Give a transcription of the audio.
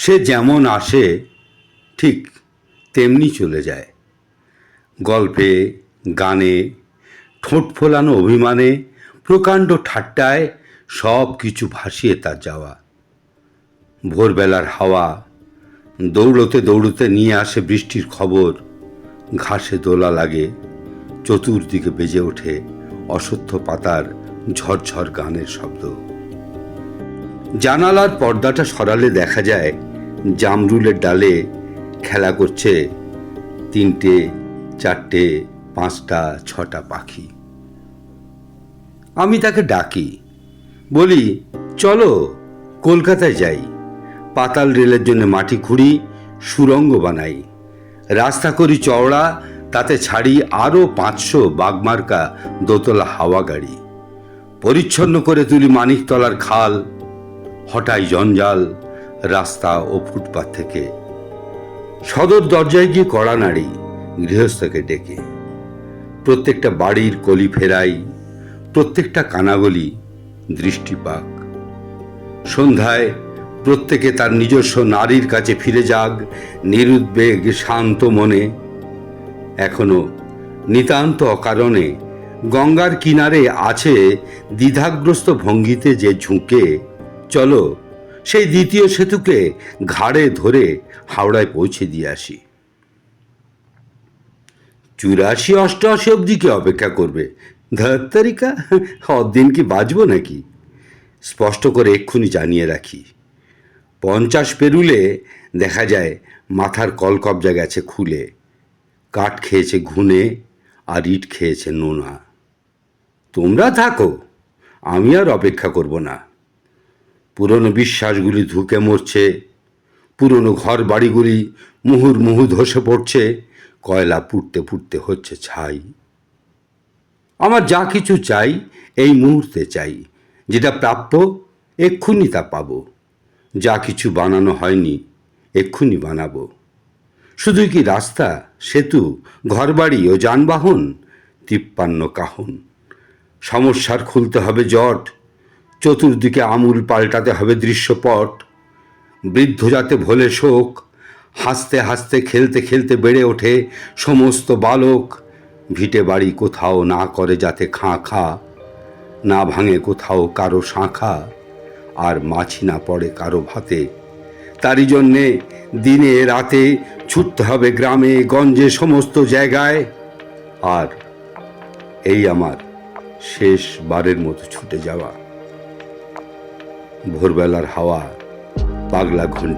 সে যেমন আসে ঠিক তেমনি চলে যায়। গল্পে, গানে, ঠোঁট ফোলানো অভিমানে, প্রকাণ্ড ঠাট্টায় সব কিছু ভাসিয়ে তার যাওয়া। ভোরবেলার হাওয়া দৌড়তে দৌড়তে নিয়ে আসে বৃষ্টির খবর। ঘাসে দোলা লাগে, চতুর্দিকে বেজে ওঠে অশ্বত্থ পাতার ঝরঝর গানের শব্দ। জানালার পর্দাটা সরালে দেখা যায় জামরুলের ডালে খেলা করছে 3টে, 4টে, 5টা, 6টা পাখি। আমি তাকে ডাকি, বলি, চলো কলকাতায় যাই, পাতাল রেলের জন্য মাটি খুঁড়ি, সুড়ঙ্গ বানাই, রাস্তা করি চওড়া, তাতে ছাড়ি আরও 500 বাগমার্কা দোতলা হাওয়া গাড়ি, পরিচ্ছন্ন করে তুলি মানিকতলার খাল, হটাই জঞ্জাল রাস্তা ও ফুটপাত থেকে। সদর দরজায় গিয়ে কড়া নাড়ি গৃহস্থকে ডেকে, প্রত্যেকটা বাড়ির কলি ফেরাই, প্রত্যেকটা কানাগলি দৃষ্টিপাক। সন্ধ্যায় প্রত্যেকে তার নিজস্ব নারীর কাছে ফিরে যাক নিরুদ্বেগ শান্ত মনে। এখনো নিতান্ত অকারণে গঙ্গার কিনারে আছে দ্বিধাগ্রস্ত ভঙ্গিতে যে ঝুঁকে, চলো সেই দ্বিতীয় সেতুকে ঘাড়ে ধরে হাওড়ায় পৌঁছে দিয়ে আসি। 84-88 অবধি কি অপেক্ষা করবে? ধত্তারিকা, অদিন কি বাঁচব নাকি? স্পষ্ট করে এক্ষুনি জানিয়ে রাখি, 50 পেরুলে দেখা যায় মাথার কলকবজা গেছে খুলে, কাঠ খেয়েছে ঘুনে আর ইট খেয়েছে নোনা। তোমরা থাকো, আমি আর অপেক্ষা করব না। পুরনো বিশ্বাসগুলি ধুকে মরছে, পুরনো ঘর বাড়িগুলি মুহুর্মুহু ধসে পড়ছে, কয়লা পুড়তে পুড়তে হচ্ছে ছাই। আমার যা কিছু চাই এই মুহূর্তে চাই, যেটা প্রাপ্য এক্ষুনি তা পাবো। যা কিছু বানানো হয়নি এক্ষুনি বানাবো। শুধুই কি রাস্তা, সেতু, ঘরবাড়ি ও যানবাহন? 53 কাহন। সমস্যার খুলতে হবে জট, চতুর্দিকে আমূল পাল্টাতে হবে দৃশ্যপট। বৃদ্ধ যাতে ভোলে শোক, হাসতে হাসতে খেলতে খেলতে বেড়ে ওঠে সমস্ত বালক। ভিটে বাড়ি কোথাও না করে যাতে খাঁ খাঁ, না ভাঙে কোথাও কারো শাঁখা, আর মাছি না পড়ে কারো ভাতে। তারই জন্যে দিনে রাতে ছুটতে হবে গ্রামে গঞ্জে সমস্ত জায়গায়। আর এই আমার শেষ বারের মতো ছুটে যাওয়া। ভোরবেলার হাওয়া, পাগলা ঘন্টা।